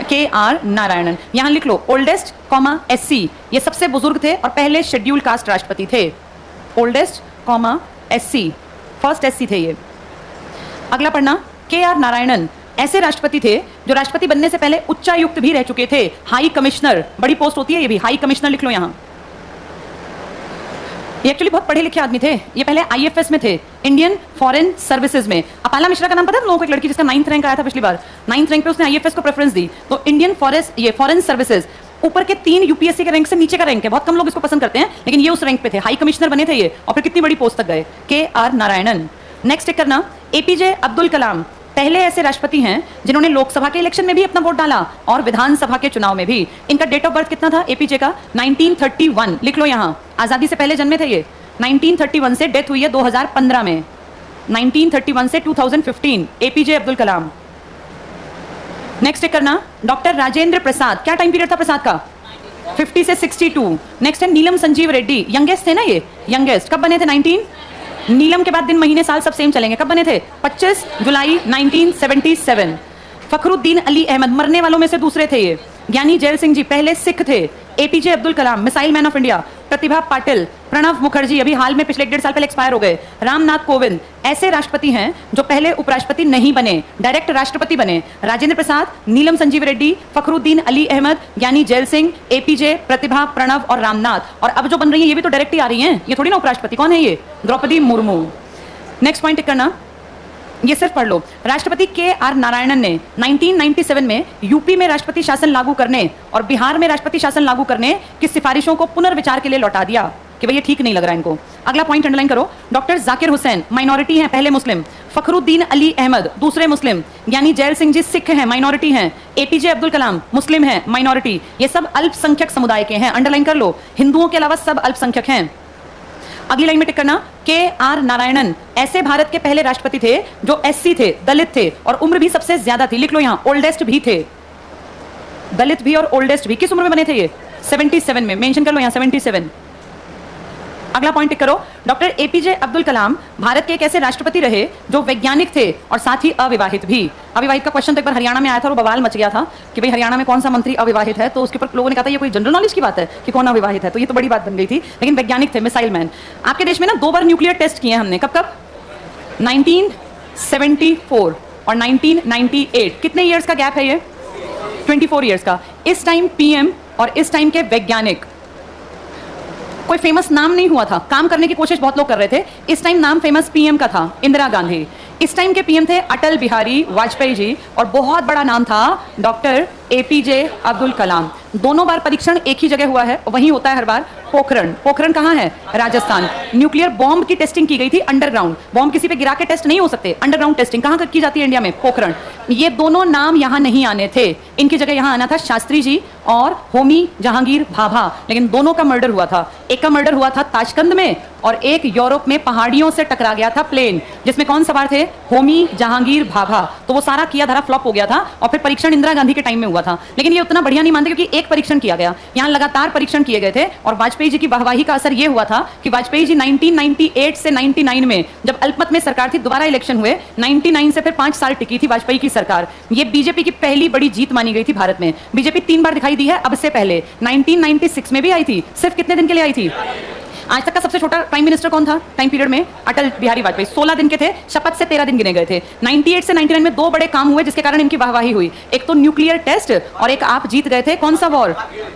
के आर नारायणन। यहां लिख लो ओल्डेस्ट कॉमा एससी, ये सबसे बुजुर्ग थे और पहले शेड्यूल कास्ट राष्ट्रपति थे। Oldest comma SC, first SC थे ये। अगला पढ़ना, के आर नारायणन ऐसे राष्ट्रपति थे जो राष्ट्रपति बनने से पहले उच्चायुक्त भी रह चुके थे, हाई कमिश्नर। बड़ी पोस्ट होती है ये भी, हाई कमिश्नर लिख लो यहाँ। ये एक्चुअली बहुत पढ़े लिखे आदमी थे। ये पहले आईएफएस में थे, इंडियन फॉरेन सर्विसेज में। अपाला मिश्रा का नाम पता है लोगों को? एक लड़की जिसका 9th रैंक आया था पिछली बार, 9th रैंक पे उसने आईएफएस को प्रेफरेंस दी। तो इंडियन फॉरेन सर्विसेज ऊपर के 3 यूपीएससी के रैंक से नीचे का रैंक है, बहुत कम लोग इसको पसंद करते हैं, लेकिन ये उस रैंक पे थे, हाई कमिश्नर बने थे ये, और फिर कितनी बड़ी पोस्ट तक गए, KR नारायणन। नेक्स्ट करना, APJ अब्दुल कलाम पहले ऐसे राष्ट्रपति हैं जिन्होंने लोकसभा के इलेक्शन में भी अपना वोट डाला और विधानसभा के चुनाव में भी। इनका डेट ऑफ बर्थ कितना था APJ का? 1931, लिख लो यहां, आजादी से पहले जन्मे थे ये। 1931 से डेथ हुई है 2015 में, 1931 से 2015 APJ अब्दुल कलाम। नेक्स्ट करना, डॉक्टर राजेंद्र प्रसाद, क्या टाइम पीरियड था प्रसाद का? 50 से 62। नेक्स्ट है नीलम संजीव रेड्डी, यंगेस्ट थे ना ये, यंगेस्ट। कब बने थे? 19। नीलम के बाद दिन महीने साल सब सेम चलेंगे, कब बने थे? 25 जुलाई 1977। फखरुद्दीन अली अहमद, मरने वालों में से दूसरे थे ये। ज्ञानी जैल सिंह जी पहले सिख थे। APJ Abdul Kalam, missile man of India. Pratibha Patil, Pranab Mukherjee अभी हाल में पिछले 1.5 साल पहले एक्सपायर हो गए। रामनाथ कोविंद ऐसे राष्ट्रपति हैं जो पहले उपराष्ट्रपति नहीं बने, डायरेक्ट राष्ट्रपति बने। राजेंद्र प्रसाद, नीलम संजीव रेड्डी, फखरुद्दीन अली अहमद, ज्ञानी जैल सिंह, APJ, प्रतिभा, प्रणब और रामनाथ। और अब जो बन रही है ये भी तो डायरेक्ट ही आ रही हैं, ये थोड़ी ना उपराष्ट्रपति। कौन है ये? द्रौपदी मुर्मू। नेक्स्ट पॉइंट करना, ये सिर्फ पढ़ लो। राष्ट्रपति KR नारायणन ने 1997 में यूपी में राष्ट्रपति शासन लागू करने और बिहार में राष्ट्रपति शासन लागू करने की सिफारिशों को पुनर्विचार के लिए लौटा दिया कि भाई ये ठीक नहीं लग रहा है इनको। अगला पॉइंट अंडरलाइन करो, डॉक्टर जाकिर हुसैन माइनॉरिटी हैं, पहले मुस्लिम। फखरुद्दीन अली अहमद दूसरे मुस्लिम। यानी जैल सिंह जी सिख हैं, माइनॉरिटी हैं। APJ अब्दुल कलाम मुस्लिम हैं, माइनॉरिटी। ये सब अल्पसंख्यक समुदाय के हैं, अंडरलाइन कर लो। हिंदुओं के अलावा सब अल्पसंख्यक हैं। अगली लाइन में टिक करना, KR नारायणन ऐसे भारत के पहले राष्ट्रपति थे जो SC थे, दलित थे और उम्र भी सबसे ज्यादा थी। लिख लो यहां, ओल्डेस्ट भी थे, दलित भी और ओल्डेस्ट भी। किस उम्र में बने थे ये? 77 में, मेंशन कर लो यहां 77। अगला पॉइंट टिक करो, डॉक्टर APJ अब्दुल कलाम भारत के एक ऐसे राष्ट्रपति रहे जो वैज्ञानिक थे और साथ ही अविवाहित भी। अविवाहित का क्वेश्चन तो एक बार हरियाणा में आया था और बवाल मच गया था कि भाई हरियाणा में कौन सा मंत्री अविवाहित है, तो उसके ऊपर लोगों ने कहा था ये कोई जनरल नॉलेज की बात है कि कौन अविवाहित है, तो ये तो बड़ी बात बन गई थी। लेकिन वैज्ञानिक थे, मिसाइल मैन। आपके देश में ना 2 बार न्यूक्लियर टेस्ट किए हमने, कब कब? 1974 और 1998। कितने ईयर्स का गैप है ये? 24 ईयर्स का। इस टाइम PM और इस टाइम के वैज्ञानिक, कोई फेमस नाम नहीं हुआ था, काम करने की कोशिश बहुत लोग कर रहे थे। इस टाइम नाम फेमस PM का था, इंदिरा गांधी। इस टाइम के PM थे अटल बिहारी वाजपेयी जी, और बहुत बड़ा नाम था डॉक्टर APJ अब्दुल कलाम। दोनों बार परीक्षण एक ही जगह हुआ है, वहीं होता है हर बार, पोखरण। पोखरण कहाँ है? राजस्थान। न्यूक्लियर बॉम्ब की टेस्टिंग की गई थी अंडरग्राउंड। बॉम्ब किसी पे गिरा के टेस्ट नहीं हो सकते, अंडरग्राउंड टेस्टिंग कहाँ की जाती है? इंडिया में, पोखरण। ये दोनों नाम यहाँ नहीं आने थे, इनकी जगह यहाँ आना था शास्त्री जी और होमी जहांगीर भाभा। लेकिन दोनों का मर्डर हुआ था। एक का मर्डर हुआ था ताशकंद में और एक यूरोप में पहाड़ियों से टकरा गया था प्लेन, जिसमें कौन सवार थे? होमी जहांगीर भाभा। तो वो सारा किया धरा फ्लॉप हो गया था और फिर परीक्षण इंदिरा गांधी के टाइम में हुआ था। लेकिन ये उतना बढ़िया नहीं मानते क्योंकि एक परीक्षण किया गया, यहाँ लगातार परीक्षण किए गए थे और वाजपेयी जी की वाहवाही का असर ये हुआ था कि वाजपेयी जी 1998 से 99 में जब अल्पमत में सरकार थी, दोबारा इलेक्शन हुए, 99 से फिर 5 साल टिकी थी वाजपेयी की सरकार। ये बीजेपी की पहली बड़ी जीत मानी गई थी भारत में। बीजेपी 3 बार दिखाई दी है अब से पहले, 1996 में भी आई थी, सिर्फ कितने दिन के लिए आई थी? आज तक का सबसे छोटा प्राइम मिनिस्टर कौन था टाइम पीरियड में? अटल बिहारी वाजपेयी। 16 दिन के थे, शपथ से 13 दिन गिने गए थे। 98 से 99 में 2 बड़े काम हुए जिसके कारण इनकी वाहवाही हुई। एक तो न्यूक्लियर टेस्ट और एक आप जीत गए थे, कौन सा वॉर?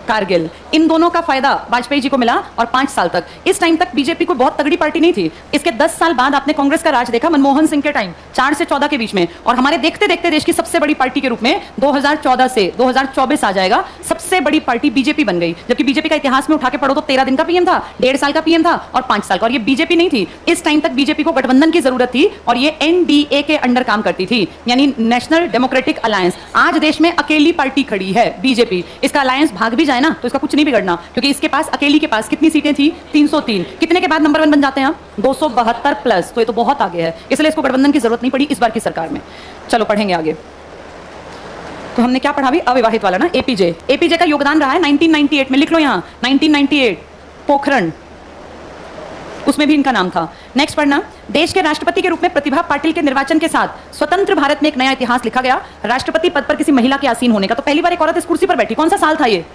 कारगिल। इन दोनों का फायदा वाजपेयी जी को मिला और 5 साल तक। इस टाइम तक बीजेपी को बहुत तगड़ी पार्टी नहीं थी। इसके 10 साल बाद आपने कांग्रेस का राज देखा मनमोहन सिंह के टाइम, 4 से 14 के बीच में, और हमारे देखते देखते देश की सबसे बड़ी पार्टी के रूप में 2014 से 2024 आ जाएगा, सबसे बड़ी पार्टी बीजेपी बन गई। जबकि बीजेपी का इतिहास में उठा के पढ़ो तो 13 दिन का पीएम था, 1.5 साल का पीएम था और 5 साल का। और ये बीजेपी नहीं थी। इस टाइम तक बीजेपी को गठबंधन की जरूरत थी और ये एनडीए के अंडर काम करती थी, यानी नेशनल डेमोक्रेटिक अलायंस। आज देश में अकेली पार्टी खड़ी है बीजेपी। इसका अलायंस भाग भी जाए ना तो इसका कुछ नहीं बिगड़ना, क्योंकि इसके पास अकेली के पास कितनी सीटें थी? 303। कितने के बाद नंबर 1 बन जाते हैं? 272 प्लस। तो ये तो बहुत आगे है, इसलिए इसको गठबंधन की जरूरत नहीं पड़ी इस बार की सरकार में। चलो पढ़ेंगे आगे। तो हमने क्या पढ़ा भी? अविवाहित वाला ना, एपीजे। एपीजे का योगदान रहा है 1998 में, लिख लो यहां 1998 पोखरण, उसमें भी इनका नाम था। नेक्स्ट पढ़ना, देश के राष्ट्रपति के रूप में प्रतिभा पाटिल के निर्वाचन के साथ स्वतंत्र भारत में एक नया इतिहास लिखा गया, राष्ट्रपति पद पर किसी महिला के आसीन होने का। तो पहली बार एक औरत इस कुर्सी पर बैठी। कौन सा साल था ये?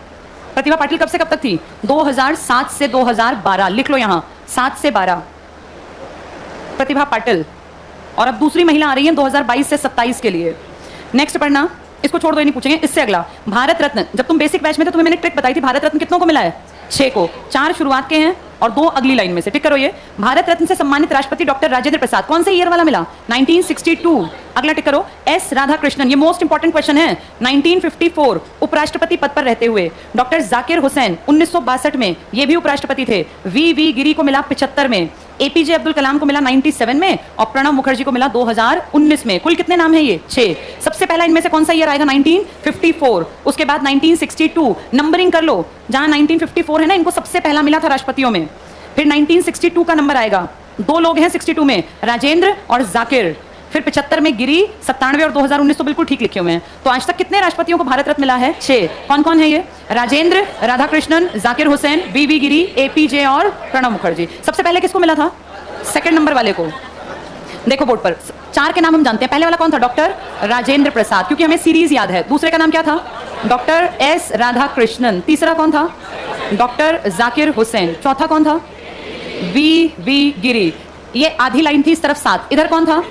प्रतिभा पाटिल कब से कब तक थी? 2007 से 2012, लिख लो यहां 7 से 12 प्रतिभा पाटिल। और अब दूसरी महिला आ रही है 2022 से 27 के लिए। नेक्स्ट पढ़ना, इसको छोड़ दो, नहीं पूछेंगे। इससे अगला, भारत रत्न। जब तुम बेसिक बैच में थे तुम्हें मैंने ट्रिक बताई थी, भारत रत्न कितनों को मिला है? 6 को। 4 शुरुआत के हैं और 2 अगली लाइन में से। टिक करो ये। भारत रत्न से सम्मानित राष्ट्रपति डॉक्टर राजेंद्र प्रसाद, कौन से ईयर वाला मिला? 1962। अगला टिक करो, एस राधाकृष्णन, ये मोस्ट इंपॉर्टेंट क्वेश्चन है, 1954 उपराष्ट्रपति पद पर रहते हुए। डॉक्टर जाकिर हुसैन 1962 में, ये भी उपराष्ट्रपति थे। वी गिरी को मिला 75 में, एपीजे अब्दुल कलाम को मिला 97 में और प्रणब मुखर्जी को मिला 2019 में। कुल कितने नाम है ये? 6। सबसे पहला इनमें से कौन सा ईयर आएगा? 1954। उसके बाद 1962, नंबरिंग कर लो, जहां 1954 है ना, इनको सबसे पहला मिला था राष्ट्रपतियों में। फिर 1962 का नंबर आएगा, 2 लोग हैं 62 में, राजेंद्र और जाकिर। फिर 75 में गिरी, 97 और 2019 तो बिल्कुल ठीक लिखे हुए हैं। तो आज तक कितने राष्ट्रपतियों को भारत रत्न मिला है? 6। कौन कौन है ये? राजेंद्र, राधाकृष्णन, जाकिर हुसैन, वी गिरी, एपीजे और प्रणब मुखर्जी। सबसे पहले किसको मिला था? सेकंड नंबर वाले को। देखो बोर्ड पर 4 के नाम हम जानते हैं। पहले वाला कौन था? डॉक्टर राजेंद्र प्रसाद, क्योंकि हमें सीरीज याद है। दूसरे का नाम क्या था? Doctor S Radhakrishnan. तीसरा कौन था? डॉक्टर जाकिर हुसैन। चौथा कौन था? वी गिरी। ये आधी लाइन थी, इस तरफ 7। इधर कौन था?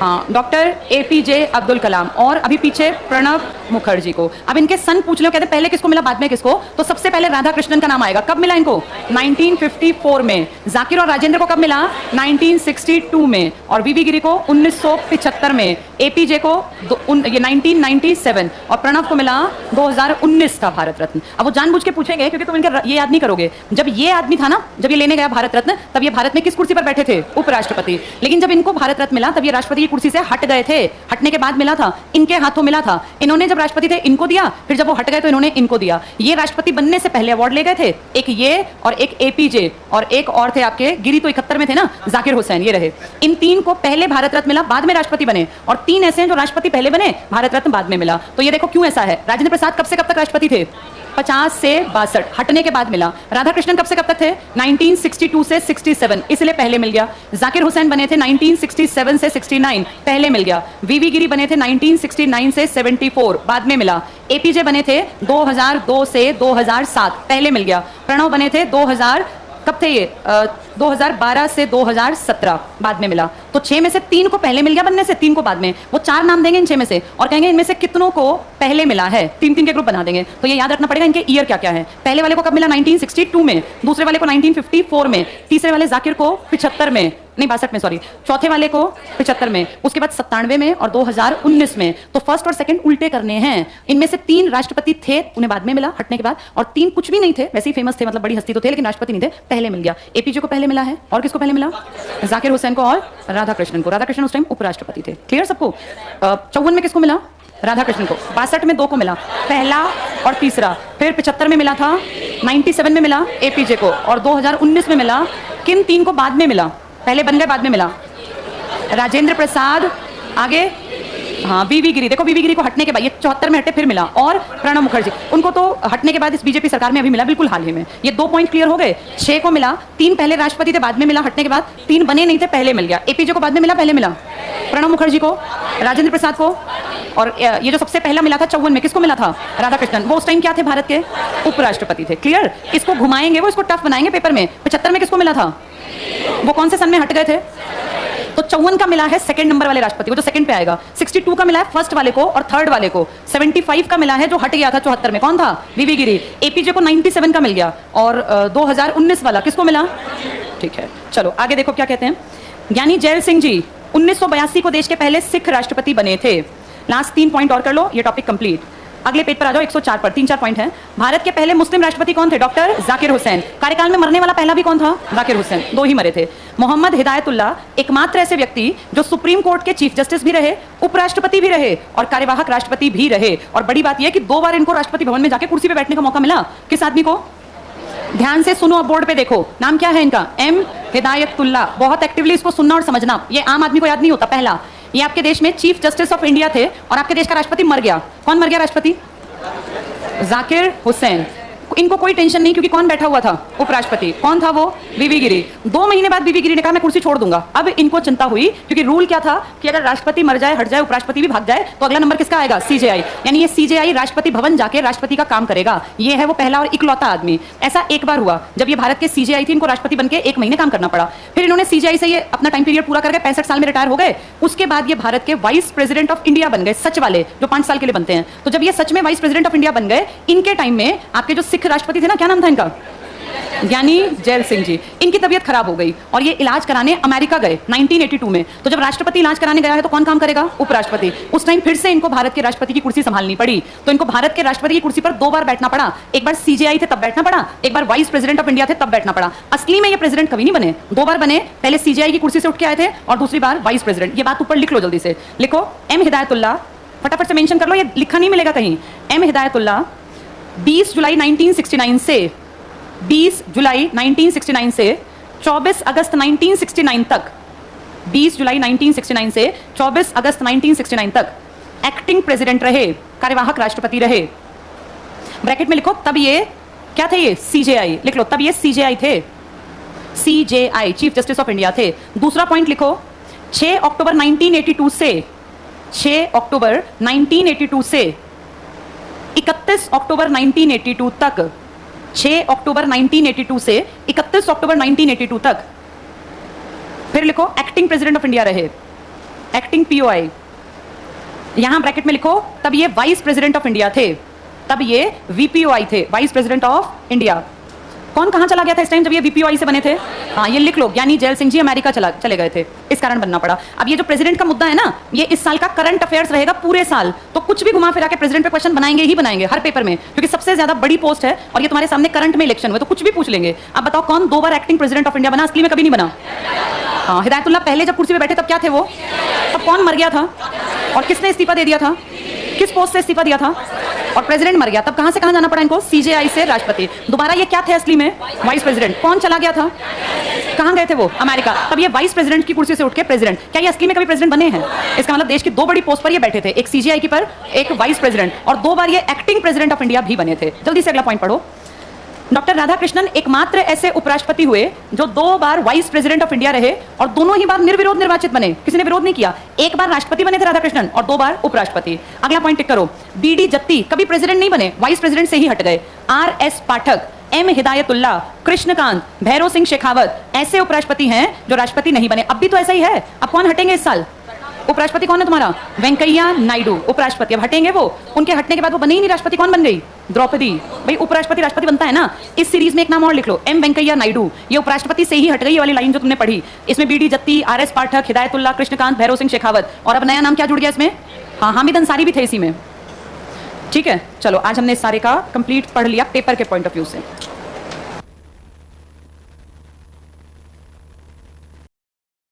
हाँ, डॉक्टर एपीजे अब्दुल कलाम। और अभी पीछे प्रणब मुखर्जी को। अब इनके सन पूछ लो, कहते पहले किसको मिला बाद में किसको, तो सबसे पहले राधाकृष्णन का नाम आएगा। कब मिला इनको? 1954 में। जाकिर और राजेंद्र को कब मिला? 1962 में। और वी गिरी को 1975 में। एपीजे को ये 1997 और प्रणब को मिला 2019 का भारत रत्न। अब वो जानबूझ के पूछेंगे, क्योंकि तुम इनका ये याद नहीं करोगे। जब ये आदमी था ना, जब ये लेने गया भारत रत्न, तब ये भारत में किस कुर्सी पर बैठे थे? उपराष्ट्रपति। लेकिन जब इनको भारत रत्न मिला, तब ये राष्ट्रपति की कुर्सी से हट गए थे। हटने के बाद मिला था, इनके हाथों मिला था। इन्होंने जब राष्ट्रपति थे इनको दिया, फिर जब वो हट गए तो इन्होंने इनको दिया। ये राष्ट्रपति बनने से पहले अवार्ड ले गए थे, एक ये और एक एपीजे और एक और थे आपके गिरी, तो 71 में थे ना, जाकिर हुसैन। ये रहे। इन 3 को पहले भारत रत्न मिला, बाद में राष्ट्रपति बने। और 3 ऐसे हैं जो राष्ट्रपति पहले बने, भारत रत्न बाद में मिला। तो ये देखो क्यों ऐसा है। राजेंद्र प्रसाद कब से कब तक राष्ट्रपति थे? 50 से 62, हटने के बाद मिला। राधाकृष्णन कब से कब तक थे? 1962 से 67, इसलिए पहले मिल गया। जाकिर हुसैन बने थे 1967 से 69, पहले मिल गया। वी गिरी बने थे 1969 से 74, बाद में मिला। एपीजे बने थे 2002 से 2007, पहले मिल गया। प्रणब बने थे 2000, कब थे ये? 2012 से 2017, बाद में मिला। तो 6 में से 3 को पहले मिल गया बनने से, 3 को बाद में। वो 4 नाम देंगे इन 6 में से और कहेंगे इनमें से कितनों को पहले मिला है। 3-3 के ग्रुप बना देंगे। तो ये याद रखना पड़ेगा इनके ईयर क्या क्या है। पहले वाले को कब मिला? 1962 में। दूसरे वाले को 1954 में। तीसरे वाले जाकिर को 75 में, नहीं 62 में, सॉरी। चौथे वाले को 75 में, उसके बाद 97 में और 2019 में। तो फर्स्ट और सेकंड उल्टे करने हैं। इनमें से 3 राष्ट्रपति थे, उन्हें बाद में मिला हटने के बाद, और 3 कुछ भी नहीं थे, वैसे ही फेमस थे, मतलब बड़ी हस्ती तो थे लेकिन राष्ट्रपति नहीं थे, पहले मिल गया। एपीजे को पहले मिला है, और किसको पहले मिला? जाकिर हुसैन को और राधाकृष्णन को। राधाकृष्णन उस टाइम उपराष्ट्रपति थे। क्लियर सबको? 54 में किसको मिला? राधाकृष्णन को। 62 में 2 को मिला, पहला और तीसरा। फिर 75 में मिला था, 97 में मिला एपीजे को, और 2019 में मिला। किन 3 को बाद में मिला? पहले बन गए, बाद में मिला। राजेंद्र प्रसाद, आगे हाँ वी गिरी। देखो वी गिरी को हटने के बाद, ये 74 में हटे फिर मिला। और प्रणब मुखर्जी, उनको तो हटने के बाद इस बीजेपी सरकार में अभी मिला, बिल्कुल हाल ही में। ये 2 पॉइंट क्लियर हो गए। 6 को मिला, 3 पहले राष्ट्रपति थे, बाद में मिला हटने के बाद। 3 बने नहीं थे, पहले मिल गया। एपीजे को बाद में मिला, पहले मिला। प्रणब मुखर्जी को, राजेंद्र प्रसाद को, और ये जो सबसे पहला मिला था 54 में, किसको मिला था? राधाकृष्णन। वो उस टाइम क्या थे? भारत के उपराष्ट्रपति थे। क्लियर? इसको घुमाएंगे, वो इसको टफ बनाएंगे पेपर में। 75 में किसको मिला था? वो कौन से सन में हट गए थे? तो 54 का मिला है सेकंड नंबर वाले राष्ट्रपति को, जो सेकंड पे आएगा। 62 का मिला है फर्स्ट वाले को और थर्ड वाले को। 75 का मिला है जो हट गया था 74 में, कौन था? वी गिरी। एपीजे को 97 का मिल गया। और 2019 वाला किसको मिला? ठीक है, चलो आगे देखो क्या कहते हैं। ज्ञानी जैल सिंह जी 1982 को देश के पहले सिख राष्ट्रपति बने थे। लास्ट 3 पॉइंट और कर लो, ये टॉपिक कंप्लीट। अगले पेज पर आ जाओ, 104 पर 3-4 पॉइंट हैं। भारत के पहले मुस्लिम राष्ट्रपति कौन थे? डॉक्टर जाकिर हुसैन। कार्यकाल में मरने वाला पहला भी कौन था? जाकिर हुसैन। 2 ही मरे थे। मोहम्मद हिदायतुल्लाह एकमात्र ऐसे व्यक्ति जो सुप्रीम कोर्ट के चीफ जस्टिस भी रहे, उपराष्ट्रपति भी रहे और कार्यवाहक राष्ट्रपति भी रहे। और बड़ी बात यह कि 2 बार इनको राष्ट्रपति भवन में जाके कुर्सी पे बैठने का मौका मिला। किस आदमी को? ध्यान से सुनो, अब बोर्ड पे देखो, नाम क्या है इनका? एम हिदायतुल्लाह। बहुत एक्टिवली इसको सुनना और समझना, ये आम आदमी को याद नहीं होता। पहला, ये आपके देश में चीफ जस्टिस ऑफ इंडिया थे और आपके देश का राष्ट्रपति मर गया। कौन मर गया राष्ट्रपति? जाकिर हुसैन। इनको कोई टेंशन नहीं, क्योंकि कौन बैठा हुआ था? उपराष्ट्रपति। कौन था वो? वी गिरी। 2 महीने बाद वी गिरी ने कहा मैं कुर्सी छोड़ दूंगा। अब इनको चिंता हुई, क्योंकि रूल क्या था कि अगर राष्ट्रपति मर जाए, हट जाए, उपराष्ट्रपति भी भाग जाए, तो अगला नंबर किसका आएगा? सीजेआई। यानी ये सीजेआई राष्ट्रपति भवन जाके राष्ट्रपति का काम करेगा। ये है वो पहला और इकलौता आदमी। ऐसा एक बार हुआ जब ये भारत के सीजेआई थी, इनको राष्ट्रपति बनके 1 महीने काम करना पड़ा। फिर इन्होंने सीजेआई से ये अपना टाइम पीरियड पूरा करके 65 साल में रिटायर हो गए। उसके बाद ये भारत के वाइस प्रेसिडेंट ऑफ इंडिया बन गए, सच वाले, जो 5 साल के लिए बनते हैं। तो जब ये सच में वाइस प्रेसिडेंट ऑफ इंडिया बन गए, इनके टाइम में आपके जो सिख राष्ट्रपति थे ना, क्या नाम था इनका? ज्ञानी जैल सिंह जी। इनकी तबीयत खराब हो गई और ये इलाज कराने अमेरिका गए 1982 में। तो जब राष्ट्रपति इलाज कराने गया है तो कौन काम करेगा? उपराष्ट्रपति। उस टाइम फिर से इनको भारत के राष्ट्रपति की कुर्सी संभालनी पड़ी, तो इनको भारत के राष्ट्रपति की कुर्सी पर 2 बार बैठना पड़ा। एक बार सीजेआई थे तब बैठना पड़ा, एक बार वाइस प्रेसिडेंट ऑफ इंडिया थे तब बैठना पड़ा। असली में ये प्रेसिडेंट कभी नहीं बने, 2 बार बने। पहले सीजेआई की कुर्सी से उठ के आए थे और दूसरी बार वाइस प्रेसिडेंट। ये बात ऊपर लिख लो, जल्दी से लिखो। एम हिदायतुल्लाह, फटाफट से मेंशन कर लो, ये लिखा नहीं मिलेगा कहीं। एम हिदायतुल्लाह 20 जुलाई 1969 से 20 जुलाई 1969 से 24 अगस्त 1969 तक, 20 जुलाई 1969 से 24 अगस्त 1969 तक एक्टिंग प्रेसिडेंट रहे, कार्यवाहक राष्ट्रपति रहे। ब्रैकेट में लिखो, तब ये क्या थे? ये सीजेआई लिख लो, तब ये सीजेआई थे, CJI chief justice of India थे। दूसरा पॉइंट लिखो, 6 अक्टूबर 1982 से 6 अक्टूबर 1982 से 31 अक्टूबर 1982 तक, 6 अक्टूबर 1982 से 31 अक्टूबर 1982 तक। फिर लिखो एक्टिंग प्रेसिडेंट ऑफ इंडिया रहे, एक्टिंग पीओआई। यहां ब्रैकेट में लिखो, तब ये वाइस प्रेसिडेंट ऑफ इंडिया थे, तब ये वीपीओआई थे, वाइस प्रेसिडेंट ऑफ इंडिया। कौन कहां चला गया था इस टाइम जब ये वीपीओआई से बने थे? हाँ, ये लिख लो, ज्ञानी जैल सिंह जी अमेरिका चले गए थे, इस कारण बनना पड़ा। अब ये जो प्रेसिडेंट का मुद्दा है ना, ये इस साल का करंट अफेयर्स रहेगा पूरे साल, तो कुछ भी घुमा फिरा के प्रेसिडेंट पे क्वेश्चन बनाएंगे ही बनाएंगे हर पेपर में, क्योंकि सबसे ज्यादा बड़ी पोस्ट है और ये तुम्हारे सामने करंट में इलेक्शन हुए, तो कुछ भी पूछ लेंगे। अब बताओ, कौन 2 बार एक्टिंग प्रेसिडेंट ऑफ इंडिया बना? असली में कभी नहीं बना। हाँ, हिदायतुल्लाह पहले जब कुर्सी पे बैठे तब क्या थे वो? तब कौन मर गया था और किसने इस्तीफा दे दिया था? किस पोस्ट से इस्तीफा दिया था? और प्रेसिडेंट मर गया, तब कहां से कहां जाना पड़ा इनको? सीजेआई से राष्ट्रपति। दोबारा ये क्या थे असली में? Vice president. कौन चला गया था? कहां गए थे वो? अमेरिका। तब ये वाइस प्रेसिडेंट की कुर्सी से उठ के प्रेसिडेंट। क्या ये असली में कभी प्रेसिडेंट बने हैं? इसका मतलब देश की 2 बड़ी पोस्ट पर ये बैठे थे, एक सीजेआई की पर, एक वाइस प्रेसिडेंट, और 2 बार ये एक्टिंग प्रेसिडेंट ऑफ इंडिया भी बने थे। जल्दी से अगला पॉइंट पढ़ो। डॉक्टर राधाकृष्णन एकमात्र ऐसे उपराष्ट्रपति हुए जो 2 बार वाइस प्रेसिडेंट ऑफ इंडिया रहे और दोनों ही बार निर्विरोध निर्वाचित बने, किसी ने विरोध नहीं किया। एक बार राष्ट्रपति बने थे राधाकृष्णन और 2 बार उपराष्ट्रपति। अगला पॉइंट टिक करो। बीडी जत्ती कभी प्रेसिडेंट नहीं बने, वाइस प्रेसिडेंट से ही हट गए। आरएस पाठक, एम हिदायतुल्लाह, कृष्णकांत, भैरव सिंह शेखावत ऐसे उपराष्ट्रपति हैं जो राष्ट्रपति नहीं बने। अब भी तो ऐसा ही है। अब कौन हटेंगे इस साल? उपराष्ट्रपति कौन है तुम्हारा? वेंकैया नायडू उपराष्ट्रपति। अब हटेंगे वो, उनके हटने के बाद वो बने ही नहीं राष्ट्रपति। कौन बन गई? द्रौपदी। भाई उपराष्ट्रपति राष्ट्रपति बनता है ना। इस सीरीज में एक नाम और लिख लो, एम वेंकैया नायडू। ये उपराष्ट्रपति से ही हट गई, ये वाली लाइन जो तुमने पढ़ी। इसमें बीडी जत्ती, आरएस पाठक, हिदायतुल्लाह, कृष्णकांत, भैरव सिंह शेखावत, और अब नया नाम क्या जुड़ गया इसमें? हाँ, हामिद अंसारी भी थे इसी में। ठीक है, चलो आज हमने इस सारे का कंप्लीट पढ़ लिया पेपर के पॉइंट ऑफ व्यू से।